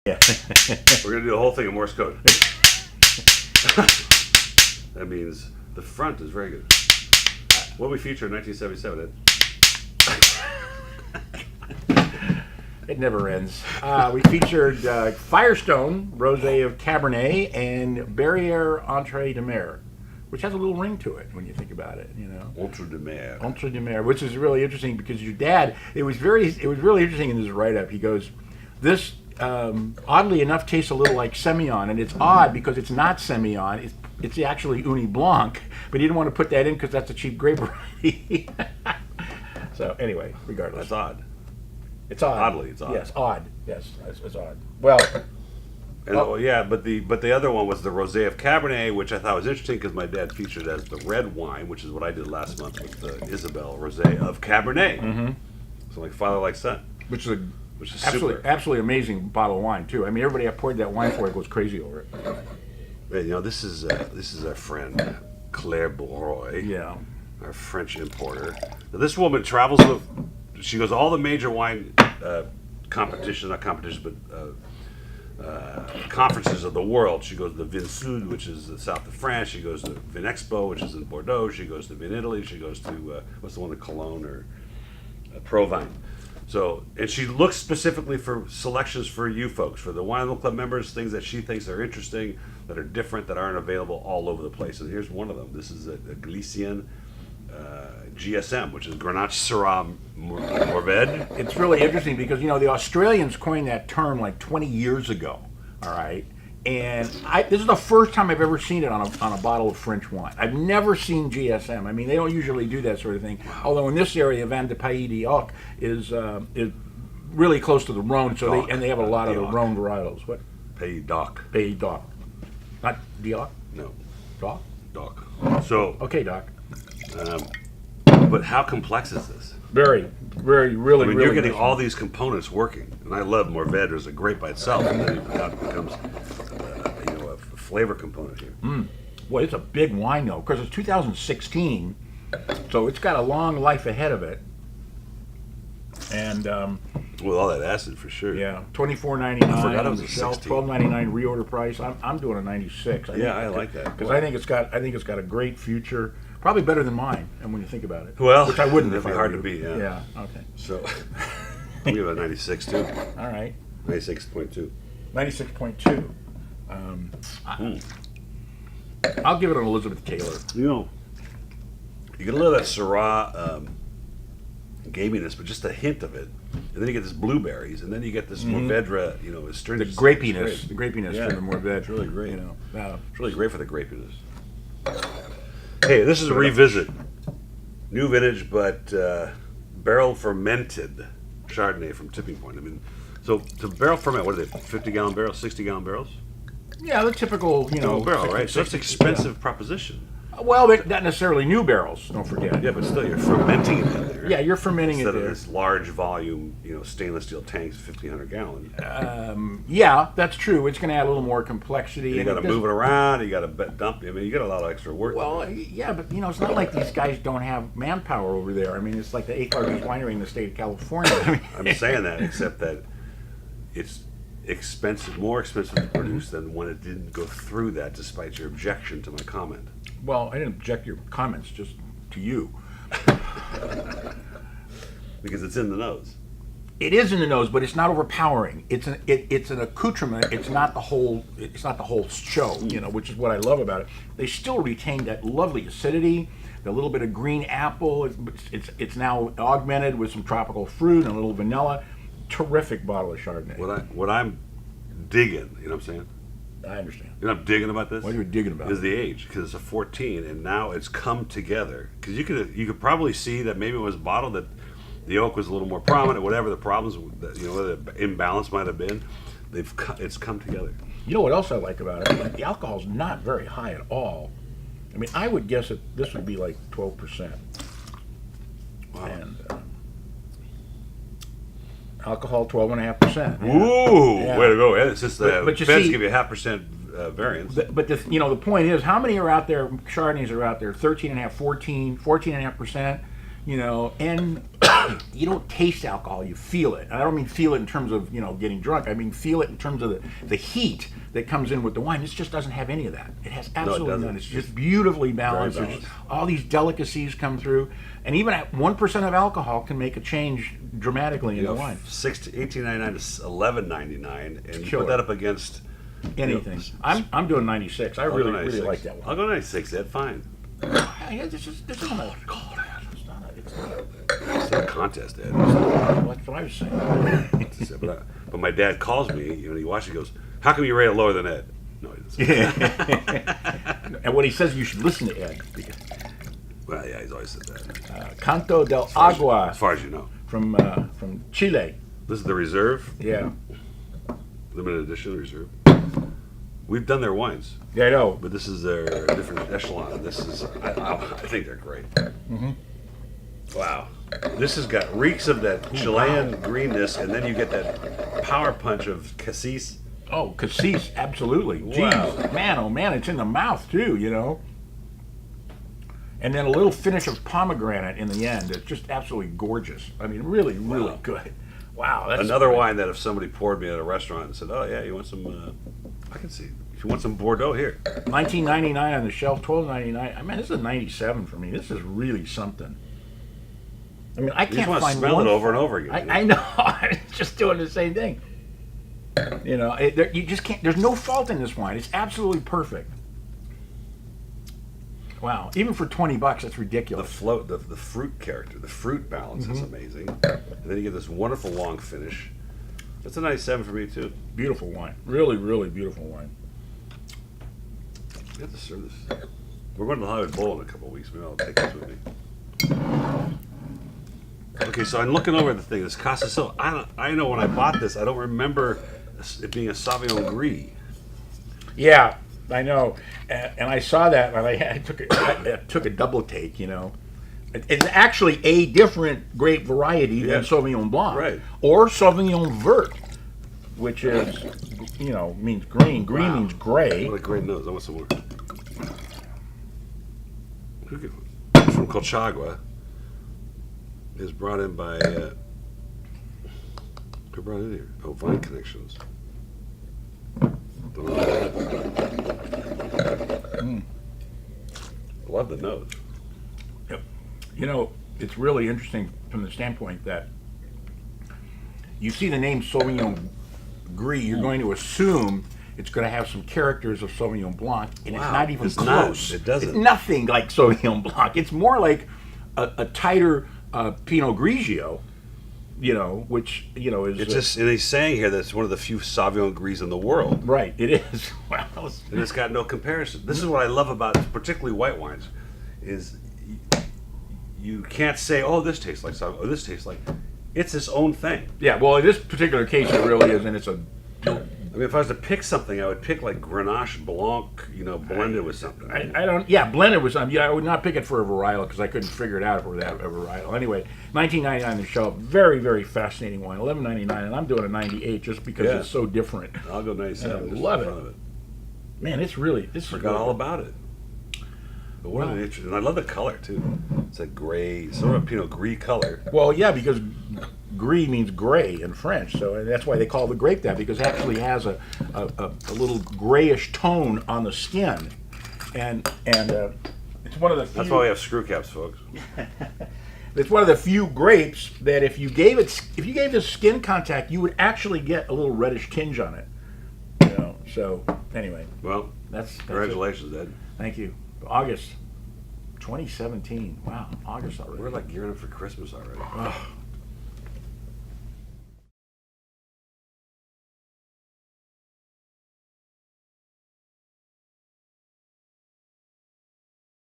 Yeah. We're going to do the whole thing in Morse code. That means the front is very good. What we featured in 1977, Ed? It never ends. We featured Firestone Rosé of Cabernet and Barriere Entre de Mer, which has a little ring to it when you think about it. You know, Entre de Mer. Entre de Mer, which is really interesting because your dad. It was really interesting in his write-up. He goes, "This oddly enough tastes a little like Semillon, and it's odd because it's not Semillon. It's actually Uni Blanc, but he didn't want to put that in because that's a cheap grape variety." So anyway, regardless, That's odd. it's odd. Oddly, it's odd. Yes, odd. Yes, it's odd. Well, And, yeah, but the other one was the Rosé of Cabernet, which I thought was interesting because my dad featured as the red wine, which is what I did last month with the Isabel Rosé of Cabernet. Mm-hmm. So like father like son, which is super. absolutely amazing bottle of wine too. I mean, everybody I poured that wine for goes crazy over it. And, you know, this is our friend Claire Bourroy, Yeah. our French importer. Now, this woman travels with. She goes to all the major wine competitions, not competitions, but conferences of the world. She goes to the Vin Sud, which is the south of France. She goes to Vin Expo, which is in Bordeaux. She goes to Vin Italy. She goes to what's the one in Cologne or Provine. So, and she looks specifically for selections for you folks, for the Wine Little Club members, things that she thinks are interesting, that are different, that aren't available all over the place. And here's one of them. This is a Gallician GSM, which is Grenache Syrah Mourvèdre. It's really interesting because, you know, the Australians coined that term like 20 years ago, all right? And this is the first time I've ever seen it on a bottle of French wine. I've never seen GSM. I mean, they don't usually do that sort of thing. Wow. Although in this area, Vin de Pays d'Oc is really close to the Rhone, so they have a lot of the Rhone varietals. What? Pays d'Oc. Pays d'Oc. Not d'Oc? No. Doc? Doc. So. Okay, Doc. But how complex is this? Really, I mean, really. you're getting all these components working, and I love Mourvèdre as a grape by itself, and then it becomes, a flavor component here. Well, it's a big wine though, because it's 2016, so it's got a long life ahead of it. And with all that acid, for sure. yeah, $24.99 I forgot it on was the a shelf, 16. $12.99 reorder price. I'm doing a 96. I like that because I think it's got a great future. Probably better than mine, and when you think about it. Well, which I wouldn't it'd if be I hard were to you. beat. Yeah. Yeah. Okay. So we have a 96 too. All right. 96.2. 96.2. I'll give it an Elizabeth Taylor. You know, you get a little of that Syrah gaminess, but just a hint of it, and then you get this blueberries, and then you get this Mourvèdre, astringent. The grapiness Yeah. from the Mourvèdre. It's really great. It's really great for the grapiness. Hey, this is a revisit. New vintage, but barrel fermented Chardonnay from Tipping Point. I mean, so to barrel ferment, what are they, 50-gallon barrels, 60-gallon barrels? Yeah, the typical, barrel, 60, right? So it's an expensive proposition. Well, they're not necessarily new barrels, don't forget. Yeah, but still, you're fermenting it in there. Yeah, you're fermenting instead it of there. this large volume, stainless steel tanks, 1,500 gallons. Yeah, that's true. It's going to add a little more complexity. You got to move it around. You got to dump. I mean, you got a lot of extra work. Well, yeah, but it's not like these guys don't have manpower over there. I mean, it's like the 8th largest winery in the state of California. I mean, I'm saying that, except that it's more expensive to produce than when it didn't go through that, despite your objection to my comment. well, I didn't object to your comments, just to you. Because it's in the nose. It is in the nose, but it's not overpowering. It's an accoutrement. It's not the whole show, which is what I love about it. They still retain that lovely acidity, the little bit of green apple. It's now augmented with some tropical fruit and a little vanilla. Terrific bottle of Chardonnay. What I'm digging, you know what I'm saying? I understand. You know what I'm digging about this? What are you digging about? Is the age, because it's a 14, and now it's come together. Because you could probably see that maybe it was bottled that the oak was a little more prominent, whatever the problems, whether the imbalance might have been, it's come together. You know what else I like about it? The alcohol's not very high at all. I mean, I would guess that this would be like 12%. Wow. And alcohol 12.5%. Ooh, Yeah. way to go! It's just the But you feds see- give you a 0.5% variance. But the point is, how many are out there? Chardonnays are out there, 13.5, 14.5%. you know, and you don't taste alcohol, you feel it. And I don't mean feel it in terms of, you know, getting drunk. I mean feel it in terms of the heat that comes in with the wine. This just doesn't have any of that. It has absolutely none. It's just beautifully balanced. balanced. There's all these delicacies come through. And even at 1% of alcohol can make a change dramatically in the wine. $18.99 to $11.99, and you Killer. put that up against Anything. I'm doing 96. I really like that I'll one. go 96. Ed, fine. Yeah, this isn't a, it's not a, It's not a contest, Ed. that's what I was saying. But my dad calls me when he watches. He goes, "How come you rate it lower than Ed?" No, he doesn't. And when he says you should listen to Ed, because, Well, yeah, he's always said that. Canto del Agua As far as you know, from Chile. this is the reserve, Yeah. limited edition reserve. We've done their wines, Yeah, I know. but this is their different echelon. This is, I think they're great. Wow, this has got reeks of that Chilean greenness, and then you get that power punch of cassis. Oh, cassis, absolutely. Jeez, Wow. man, oh man, it's in the mouth too, you know. And then a little finish of pomegranate in the end. It's just absolutely gorgeous. I mean, really, really Wow. good. Wow, that's Another great. wine that if somebody poured me at a restaurant and said, "Oh yeah, you want some?" I can see. If you want some Bordeaux, here. $19.99 on the shelf, $12.99. I mean, this is a 97 for me. This is really something. I mean, I You just can't want to find smell one. it over and over again. I know. It's just doing the same thing. You know, you just can't. There's no fault in this wine. It's absolutely perfect. Wow, even for $20, that's The ridiculous. float, the fruit character, the fruit balance is amazing, and then you get this wonderful long finish. That's a 97 for me too. Beautiful wine. Really, really beautiful wine. You have to serve this. We're going to the Hollywood Bowl in a couple of weeks. Maybe I'll take this with me. Okay, so I'm looking over the thing. This Casa Silva. I know when I bought this, I don't remember it being a Sauvignon Gris. Yeah, I know. And I saw that, and I took a double take. You know, it's actually a different grape variety Yeah. than Sauvignon Blanc, Right. or Sauvignon Vert, which is, you know, means green. Green Wow. means gray. What a great nose. I want some more. It's from Colchagua. Is brought in by who brought it in here? Oh, Vine Connections. Don't know that. Love the nose. Yep. You know, it's really interesting from the standpoint that you see the name Sauvignon Gris, you're going to assume it's going to have some characters of Sauvignon Blanc, and it's Wow, not even it's not. close. It doesn't. It's nothing like Sauvignon Blanc. It's more like a tighter Pinot Grigio, you know, which, you know, is... It's just, and he's saying here that it's one of the few Sauvignon Gris in the world, right, it is. Wow. and it's got no comparison. This is what I love about particularly white wines, is you can't say, "Oh, this tastes like Sauvignon," or "This tastes like." It's its own thing. Yeah, well, in this particular case, it really is, and it's a... I mean, if I was to pick something, I would pick like Grenache Blanc, you know, blended with something. I don't. Yeah, blended with some. Yeah, I would not pick it for a varietal because I couldn't figure it out if it were that a varietal. Anyway, $19.99 on the shelf. Very, very fascinating wine. $11.99, and I'm doing a 98 just because Yeah. it's so different. I'll go 97. I just love in it. front of Man, it's really. This is Forgot good. all about it. But what an interesting, and I love the color too. It's like gray, sort of Pinot Gris color. Well, yeah, because gris means gray in French, so that's why they call the grape that, because it actually has a little grayish tone on the skin, and it's one of the few, That's why we have screw caps, folks. it's one of the few grapes that if you gave this skin contact, you would actually get a little reddish tinge on it. You know. So anyway, Well, that's congratulations, Ed. it. Thank you. August 2017. Wow, August already. We're like gearing up for Christmas already.